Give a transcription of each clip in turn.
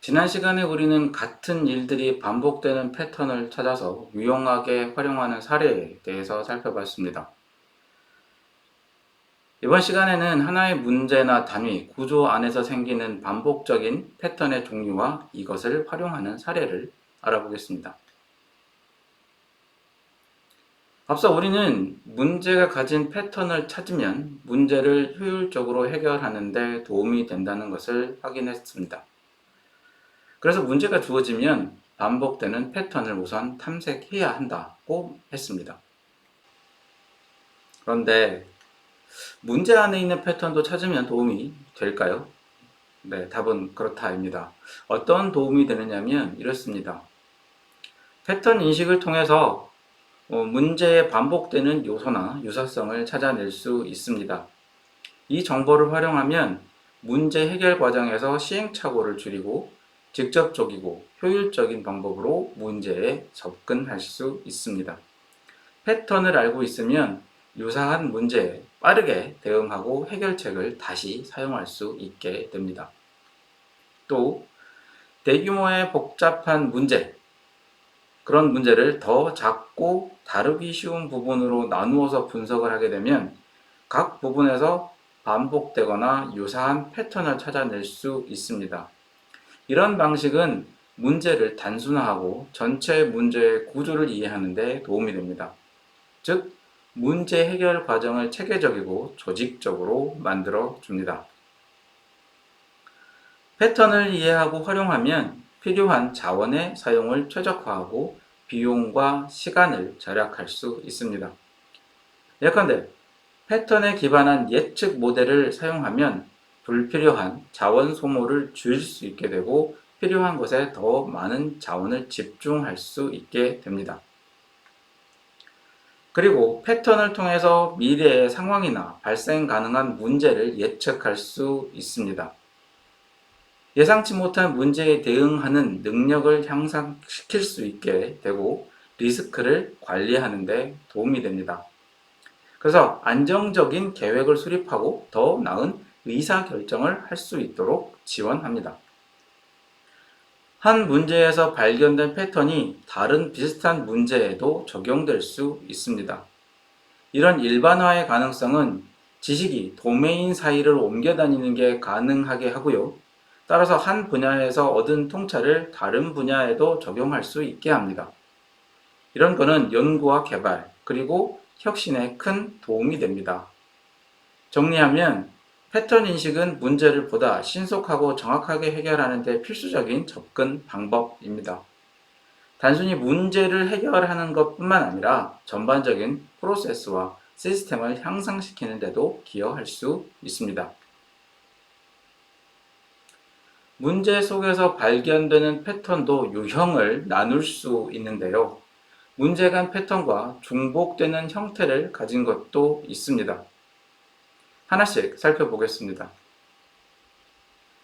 지난 시간에 우리는 같은 일들이 반복되는 패턴을 찾아서 유용하게 활용하는 사례에 대해서 살펴봤습니다. 이번 시간에는 하나의 문제나 단위, 구조 안에서 생기는 반복적인 패턴의 종류와 이것을 활용하는 사례를 알아보겠습니다. 앞서 우리는 문제가 가진 패턴을 찾으면 문제를 효율적으로 해결하는 데 도움이 된다는 것을 확인했습니다. 그래서 문제가 주어지면 반복되는 패턴을 우선 탐색해야 한다고 했습니다. 그런데 문제 안에 있는 패턴도 찾으면 도움이 될까요? 네, 답은 그렇다입니다. 어떤 도움이 되느냐면 이렇습니다. 패턴 인식을 통해서 문제에 반복되는 요소나 유사성을 찾아낼 수 있습니다. 이 정보를 활용하면 문제 해결 과정에서 시행착오를 줄이고 직접적이고 효율적인 방법으로 문제에 접근할 수 있습니다. 패턴을 알고 있으면 유사한 문제에 빠르게 대응하고 해결책을 다시 사용할 수 있게 됩니다. 또 대규모의 복잡한 문제, 그런 문제를 더 작고 다루기 쉬운 부분으로 나누어서 분석을 하게 되면 각 부분에서 반복되거나 유사한 패턴을 찾아낼 수 있습니다. 이런 방식은 문제를 단순화하고 전체 문제의 구조를 이해하는 데 도움이 됩니다. 즉, 문제 해결 과정을 체계적이고 조직적으로 만들어 줍니다. 패턴을 이해하고 활용하면 필요한 자원의 사용을 최적화하고 비용과 시간을 절약할 수 있습니다. 예컨대 패턴에 기반한 예측 모델을 사용하면 불필요한 자원 소모를 줄일 수 있게 되고 필요한 것에 더 많은 자원을 집중할 수 있게 됩니다. 그리고 패턴을 통해서 미래의 상황이나 발생 가능한 문제를 예측할 수 있습니다. 예상치 못한 문제에 대응하는 능력을 향상시킬 수 있게 되고 리스크를 관리하는 데 도움이 됩니다. 그래서 안정적인 계획을 수립하고 더 나은 의사결정을 할 수 있도록 지원합니다. 한 문제에서 발견된 패턴이 다른 비슷한 문제에도 적용될 수 있습니다. 이런 일반화의 가능성은 지식이 도메인 사이를 옮겨 다니는 게 가능하게 하고요. 따라서 한 분야에서 얻은 통찰을 다른 분야에도 적용할 수 있게 합니다. 이런 거는 연구와 개발, 그리고 혁신에 큰 도움이 됩니다. 정리하면 패턴 인식은 문제를 보다 신속하고 정확하게 해결하는 데 필수적인 접근 방법입니다. 단순히 문제를 해결하는 것뿐만 아니라 전반적인 프로세스와 시스템을 향상시키는 데도 기여할 수 있습니다. 문제 속에서 발견되는 패턴도 유형을 나눌 수 있는데요. 문제 간 패턴과 중복되는 형태를 가진 것도 있습니다. 하나씩 살펴보겠습니다.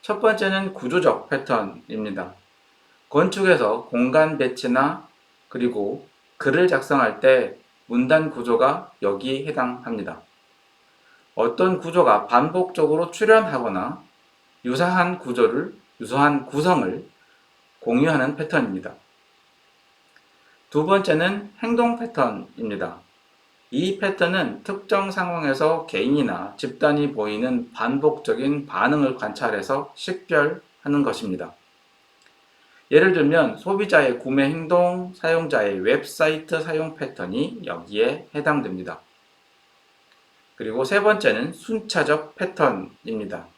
첫 번째는 구조적 패턴입니다. 건축에서 공간 배치나 그리고 글을 작성할 때 문단 구조가 여기에 해당합니다. 어떤 구조가 반복적으로 출현하거나 유사한 구성을 공유하는 패턴입니다. 두 번째는 행동 패턴입니다. 이 패턴은 특정 상황에서 개인이나 집단이 보이는 반복적인 반응을 관찰해서 식별하는 것입니다. 예를 들면 소비자의 구매 행동, 사용자의 웹사이트 사용 패턴이 여기에 해당됩니다. 그리고 세 번째는 순차적 패턴입니다.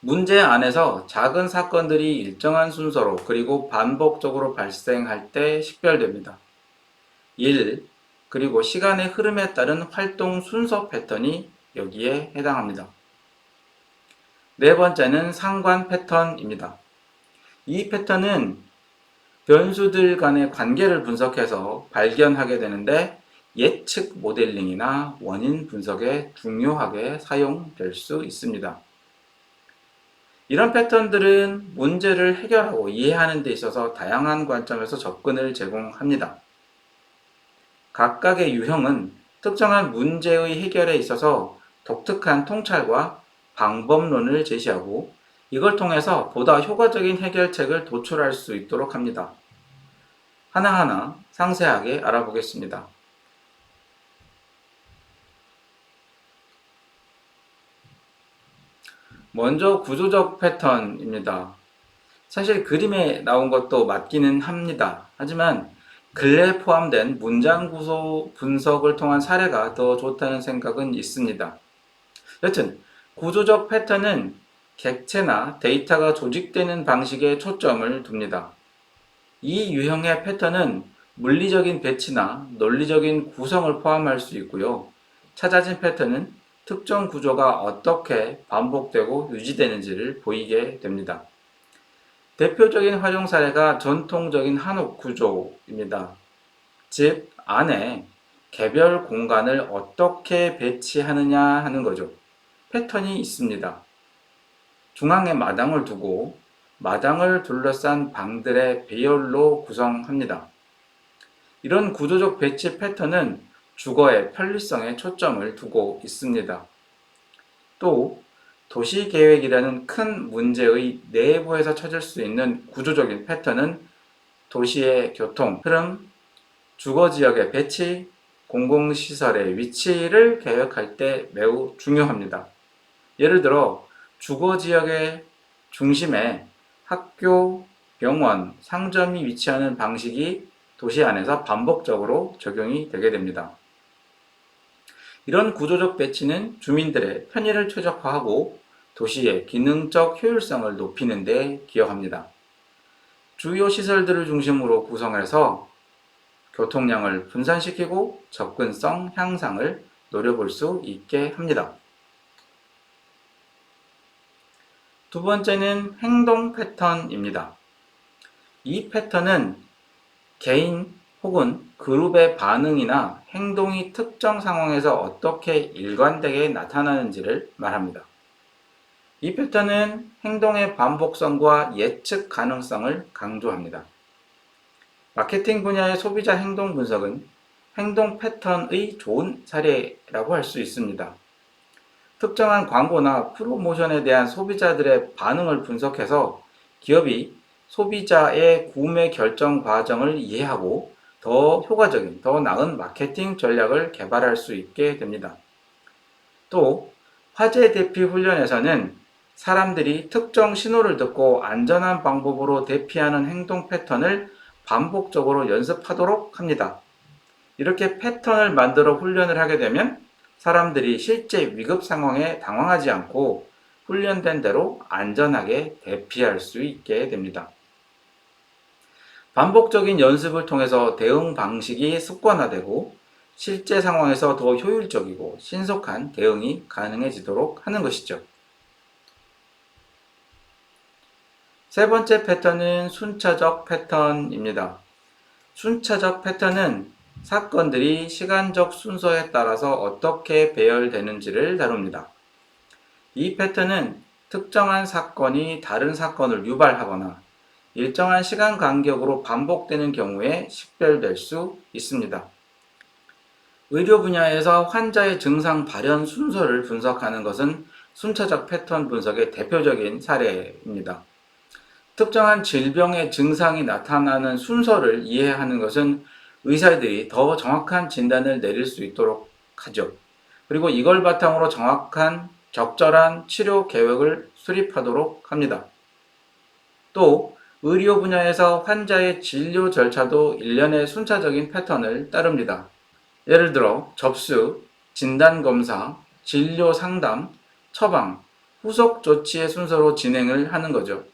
문제 안에서 작은 사건들이 일정한 순서로 그리고 반복적으로 발생할 때 식별됩니다. 일, 그리고 시간의 흐름에 따른 활동 순서 패턴이 여기에 해당합니다. 네 번째는 상관 패턴입니다. 이 패턴은 변수들 간의 관계를 분석해서 발견하게 되는데 예측 모델링이나 원인 분석에 중요하게 사용될 수 있습니다. 이런 패턴들은 문제를 해결하고 이해하는 데 있어서 다양한 관점에서 접근을 제공합니다. 각각의 유형은 특정한 문제의 해결에 있어서 독특한 통찰과 방법론을 제시하고 이걸 통해서 보다 효과적인 해결책을 도출할 수 있도록 합니다. 하나하나 상세하게 알아보겠습니다. 먼저 구조적 패턴입니다. 사실 그림에 나온 것도 맞기는 합니다. 하지만 글에 포함된 문장 구조 분석을 통한 사례가 더 좋다는 생각은 있습니다. 여튼 구조적 패턴은 객체나 데이터가 조직되는 방식에 초점을 둡니다. 이 유형의 패턴은 물리적인 배치나 논리적인 구성을 포함할 수 있고요. 찾아진 패턴은 특정 구조가 어떻게 반복되고 유지되는지를 보이게 됩니다. 대표적인 활용 사례가 전통적인 한옥 구조입니다. 집 안에 개별 공간을 어떻게 배치하느냐 하는 거죠. 패턴이 있습니다. 중앙에 마당을 두고 마당을 둘러싼 방들의 배열로 구성합니다. 이런 구조적 배치 패턴은 주거의 편리성에 초점을 두고 있습니다. 또 도시계획이라는 큰 문제의 내부에서 찾을 수 있는 구조적인 패턴은 도시의 교통, 흐름, 주거지역의 배치, 공공시설의 위치를 계획할 때 매우 중요합니다. 예를 들어 주거지역의 중심에 학교, 병원, 상점이 위치하는 방식이 도시 안에서 반복적으로 적용이 되게 됩니다. 이런 구조적 배치는 주민들의 편의를 최적화하고 도시의 기능적 효율성을 높이는 데 기여합니다. 주요 시설들을 중심으로 구성해서 교통량을 분산시키고 접근성 향상을 노려볼 수 있게 합니다. 두 번째는 행동 패턴입니다. 이 패턴은 개인 혹은 그룹의 반응이나 행동이 특정 상황에서 어떻게 일관되게 나타나는지를 말합니다. 이 패턴은 행동의 반복성과 예측 가능성을 강조합니다. 마케팅 분야의 소비자 행동 분석은 행동 패턴의 좋은 사례라고 할 수 있습니다. 특정한 광고나 프로모션에 대한 소비자들의 반응을 분석해서 기업이 소비자의 구매 결정 과정을 이해하고 더 효과적인, 더 나은 마케팅 전략을 개발할 수 있게 됩니다. 또 화재 대피 훈련에서는 사람들이 특정 신호를 듣고 안전한 방법으로 대피하는 행동 패턴을 반복적으로 연습하도록 합니다. 이렇게 패턴을 만들어 훈련을 하게 되면 사람들이 실제 위급 상황에 당황하지 않고 훈련된 대로 안전하게 대피할 수 있게 됩니다. 반복적인 연습을 통해서 대응 방식이 습관화되고 실제 상황에서 더 효율적이고 신속한 대응이 가능해지도록 하는 것이죠. 세 번째 패턴은 순차적 패턴입니다. 순차적 패턴은 사건들이 시간적 순서에 따라서 어떻게 배열되는지를 다룹니다. 이 패턴은 특정한 사건이 다른 사건을 유발하거나 일정한 시간 간격으로 반복되는 경우에 식별될 수 있습니다. 의료 분야에서 환자의 증상 발현 순서를 분석하는 것은 순차적 패턴 분석의 대표적인 사례입니다. 특정한 질병의 증상이 나타나는 순서를 이해하는 것은 의사들이 더 정확한 진단을 내릴 수 있도록 하죠. 그리고 이걸 바탕으로 정확한 적절한 치료 계획을 수립하도록 합니다. 또 의료 분야에서 환자의 진료 절차도 일련의 순차적인 패턴을 따릅니다. 예를 들어 접수, 진단검사, 진료 상담, 처방, 후속 조치의 순서로 진행을 하는 거죠.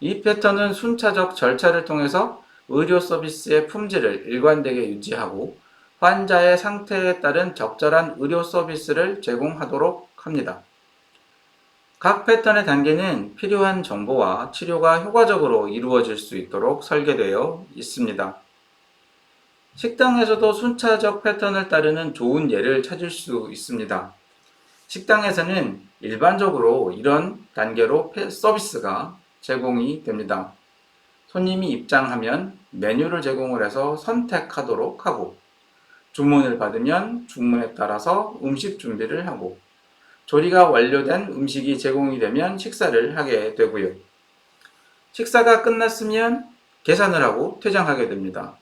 이 패턴은 순차적 절차를 통해서 의료 서비스의 품질을 일관되게 유지하고 환자의 상태에 따른 적절한 의료 서비스를 제공하도록 합니다. 각 패턴의 단계는 필요한 정보와 치료가 효과적으로 이루어질 수 있도록 설계되어 있습니다. 식당에서도 순차적 패턴을 따르는 좋은 예를 찾을 수 있습니다. 식당에서는 일반적으로 이런 단계로 서비스가 제공이 됩니다. 손님이 입장하면 메뉴를 제공을 해서 선택하도록 하고 주문을 받으면 주문에 따라서 음식 준비를 하고 조리가 완료된 음식이 제공이 되면 식사를 하게 되고요. 식사가 끝났으면 계산을 하고 퇴장하게 됩니다.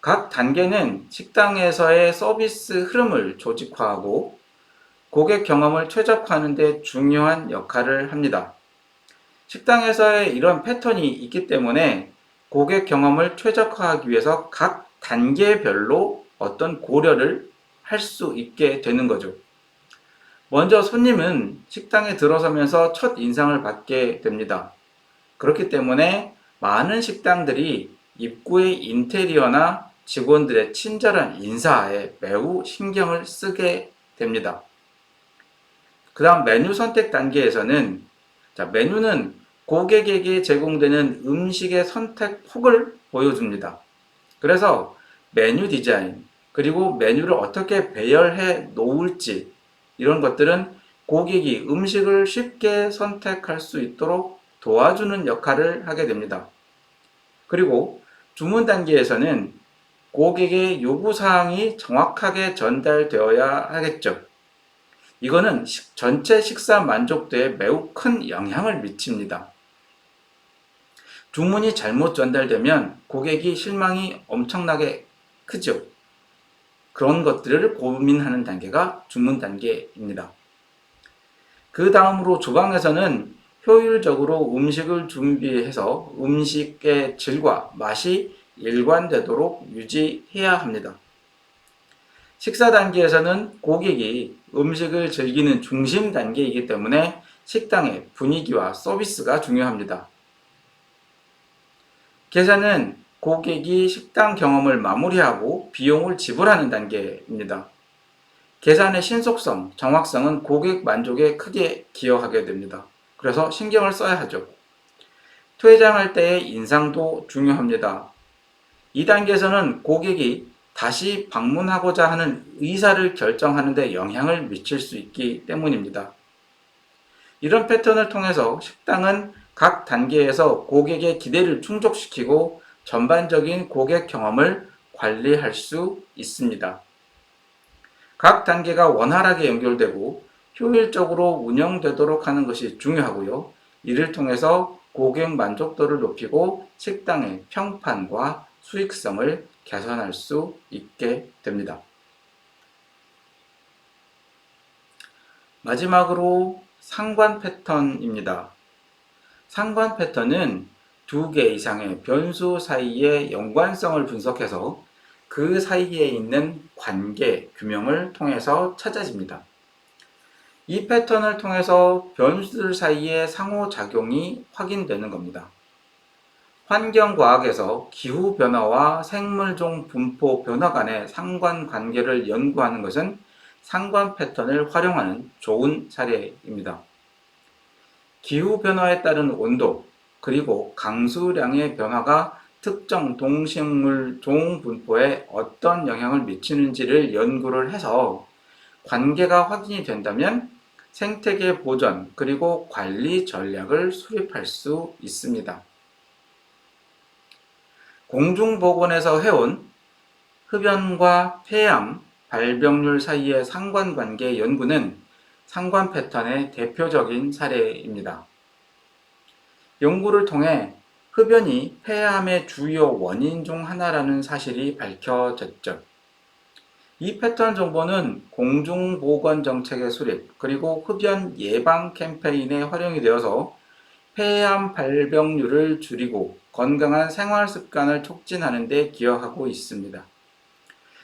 각 단계는 식당에서의 서비스 흐름을 조직화하고 고객 경험을 최적화하는 데 중요한 역할을 합니다. 식당에서의 이런 패턴이 있기 때문에 고객 경험을 최적화하기 위해서 각 단계별로 어떤 고려를 할 수 있게 되는 거죠. 먼저 손님은 식당에 들어서면서 첫 인상을 받게 됩니다. 그렇기 때문에 많은 식당들이 입구의 인테리어나 직원들의 친절한 인사에 매우 신경을 쓰게 됩니다. 그 다음 메뉴 선택 단계에서는 메뉴는 고객에게 제공되는 음식의 선택 폭을 보여줍니다. 그래서 메뉴 디자인, 그리고 메뉴를 어떻게 배열해 놓을지 이런 것들은 고객이 음식을 쉽게 선택할 수 있도록 도와주는 역할을 하게 됩니다. 그리고 주문 단계에서는 고객의 요구사항이 정확하게 전달되어야 하겠죠. 이거는 전체 식사 만족도에 매우 큰 영향을 미칩니다. 주문이 잘못 전달되면 고객이 실망이 엄청나게 크죠. 그런 것들을 고민하는 단계가 주문 단계입니다. 그 다음으로 주방에서는 효율적으로 음식을 준비해서 음식의 질과 맛이 일관되도록 유지해야 합니다. 식사 단계에서는 고객이 음식을 즐기는 중심 단계이기 때문에 식당의 분위기와 서비스가 중요합니다. 계산은 고객이 식당 경험을 마무리하고 비용을 지불하는 단계입니다. 계산의 신속성, 정확성은 고객 만족에 크게 기여하게 됩니다. 그래서 신경을 써야 하죠. 퇴장할 때의 인상도 중요합니다. 이 단계에서는 고객이 다시 방문하고자 하는 의사를 결정하는 데 영향을 미칠 수 있기 때문입니다. 이런 패턴을 통해서 식당은 각 단계에서 고객의 기대를 충족시키고 전반적인 고객 경험을 관리할 수 있습니다. 각 단계가 원활하게 연결되고 효율적으로 운영되도록 하는 것이 중요하고요. 이를 통해서 고객 만족도를 높이고 식당의 평판과 수익성을 개선할 수 있게 됩니다. 마지막으로 상관 패턴입니다. 상관 패턴은 두 개 이상의 변수 사이의 연관성을 분석해서 그 사이에 있는 관계, 규명을 통해서 찾아집니다. 이 패턴을 통해서 변수들 사이의 상호작용이 확인되는 겁니다. 환경과학에서 기후변화와 생물종 분포 변화 간의 상관관계를 연구하는 것은 상관 패턴을 활용하는 좋은 사례입니다. 기후변화에 따른 온도, 그리고 강수량의 변화가 특정 동식물 종 분포에 어떤 영향을 미치는지를 연구를 해서 관계가 확인이 된다면 생태계 보전 그리고 관리 전략을 수립할 수 있습니다. 공중보건에서 해온 흡연과 폐암, 발병률 사이의 상관관계 연구는 상관 패턴의 대표적인 사례입니다. 연구를 통해 흡연이 폐암의 주요 원인 중 하나라는 사실이 밝혀졌죠. 이 패턴 정보는 공중보건 정책의 수립, 그리고 흡연 예방 캠페인에 활용이 되어서 폐암 발병률을 줄이고 건강한 생활 습관을 촉진하는 데 기여하고 있습니다.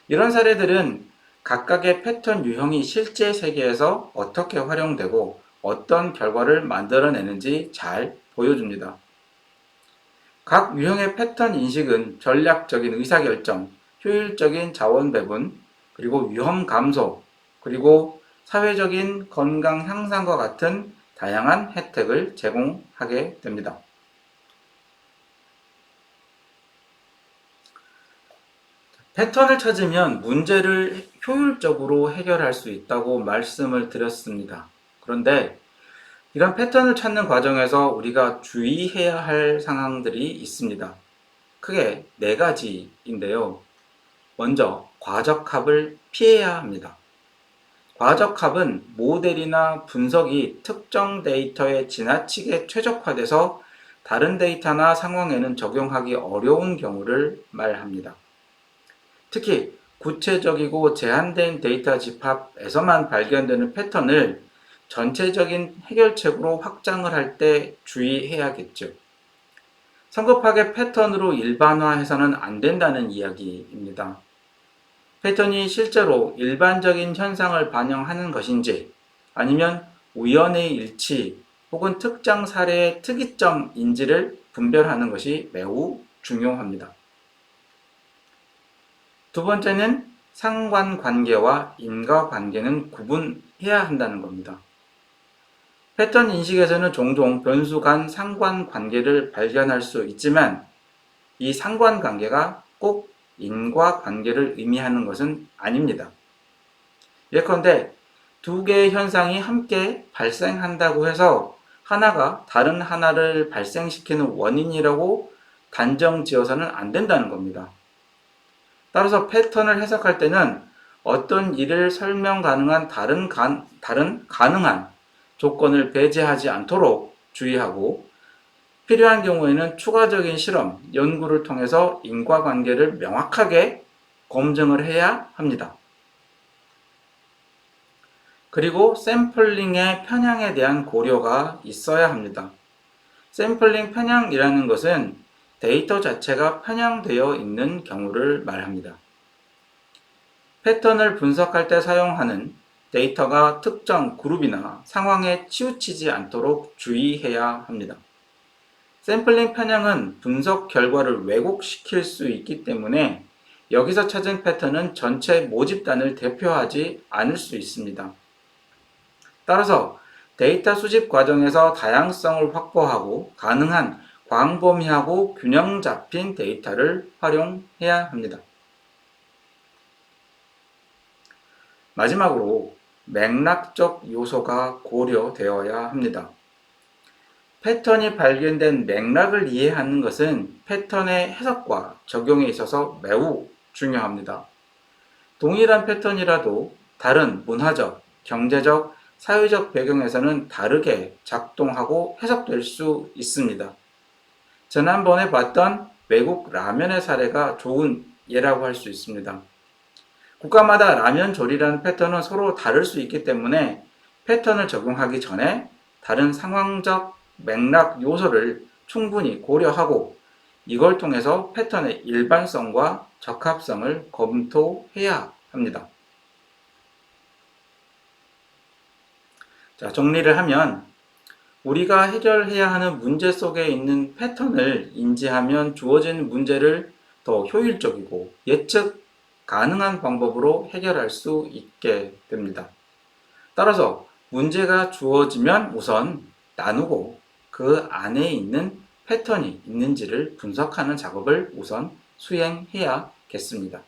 이런 사례들은 각각의 패턴 유형이 실제 세계에서 어떻게 활용되고 어떤 결과를 만들어내는지 잘 보여줍니다. 각 유형의 패턴 인식은 전략적인 의사결정, 효율적인 자원 배분, 그리고 위험 감소, 그리고 사회적인 건강 향상과 같은 다양한 혜택을 제공하게 됩니다. 패턴을 찾으면 문제를 효율적으로 해결할 수 있다고 말씀을 드렸습니다. 그런데 이런 패턴을 찾는 과정에서 우리가 주의해야 할 상황들이 있습니다. 크게 4가지인데요. 먼저 과적합을 피해야 합니다. 과적합은 모델이나 분석이 특정 데이터에 지나치게 최적화돼서 다른 데이터나 상황에는 적용하기 어려운 경우를 말합니다. 특히 구체적이고 제한된 데이터 집합에서만 발견되는 패턴을 전체적인 해결책으로 확장을 할 때 주의해야겠죠. 성급하게 패턴으로 일반화해서는 안 된다는 이야기입니다. 패턴이 실제로 일반적인 현상을 반영하는 것인지 아니면 우연의 일치 혹은 특정 사례의 특이점인지를 분별하는 것이 매우 중요합니다. 두 번째는 상관관계와 인과관계는 구분해야 한다는 겁니다. 패턴 인식에서는 종종 변수 간 상관관계를 발견할 수 있지만 이 상관관계가 꼭 인과관계를 의미하는 것은 아닙니다. 예컨대 두 개의 현상이 함께 발생한다고 해서 하나가 다른 하나를 발생시키는 원인이라고 단정 지어서는 안 된다는 겁니다. 따라서 패턴을 해석할 때는 어떤 일을 설명 가능한 다른 가능한 조건을 배제하지 않도록 주의하고 필요한 경우에는 추가적인 실험, 연구를 통해서 인과관계를 명확하게 검증을 해야 합니다. 그리고 샘플링의 편향에 대한 고려가 있어야 합니다. 샘플링 편향이라는 것은 데이터 자체가 편향되어 있는 경우를 말합니다. 패턴을 분석할 때 사용하는 데이터가 특정 그룹이나 상황에 치우치지 않도록 주의해야 합니다. 샘플링 편향은 분석 결과를 왜곡시킬 수 있기 때문에 여기서 찾은 패턴은 전체 모집단을 대표하지 않을 수 있습니다. 따라서 데이터 수집 과정에서 다양성을 확보하고 가능한 광범위하고 균형 잡힌 데이터를 활용해야 합니다. 마지막으로 맥락적 요소가 고려되어야 합니다. 패턴이 발견된 맥락을 이해하는 것은 패턴의 해석과 적용에 있어서 매우 중요합니다. 동일한 패턴이라도 다른 문화적, 경제적, 사회적 배경에서는 다르게 작동하고 해석될 수 있습니다. 지난번에 봤던 외국 라면의 사례가 좋은 예라고 할 수 있습니다. 국가마다 라면 조리라는 패턴은 서로 다를 수 있기 때문에 패턴을 적용하기 전에 다른 상황적 맥락 요소를 충분히 고려하고 이걸 통해서 패턴의 일반성과 적합성을 검토해야 합니다. 자, 정리를 하면 우리가 해결해야 하는 문제 속에 있는 패턴을 인지하면 주어진 문제를 더 효율적이고 예측 가능한 방법으로 해결할 수 있게 됩니다. 따라서 문제가 주어지면 우선 나누고 그 안에 있는 패턴이 있는지를 분석하는 작업을 우선 수행해야겠습니다.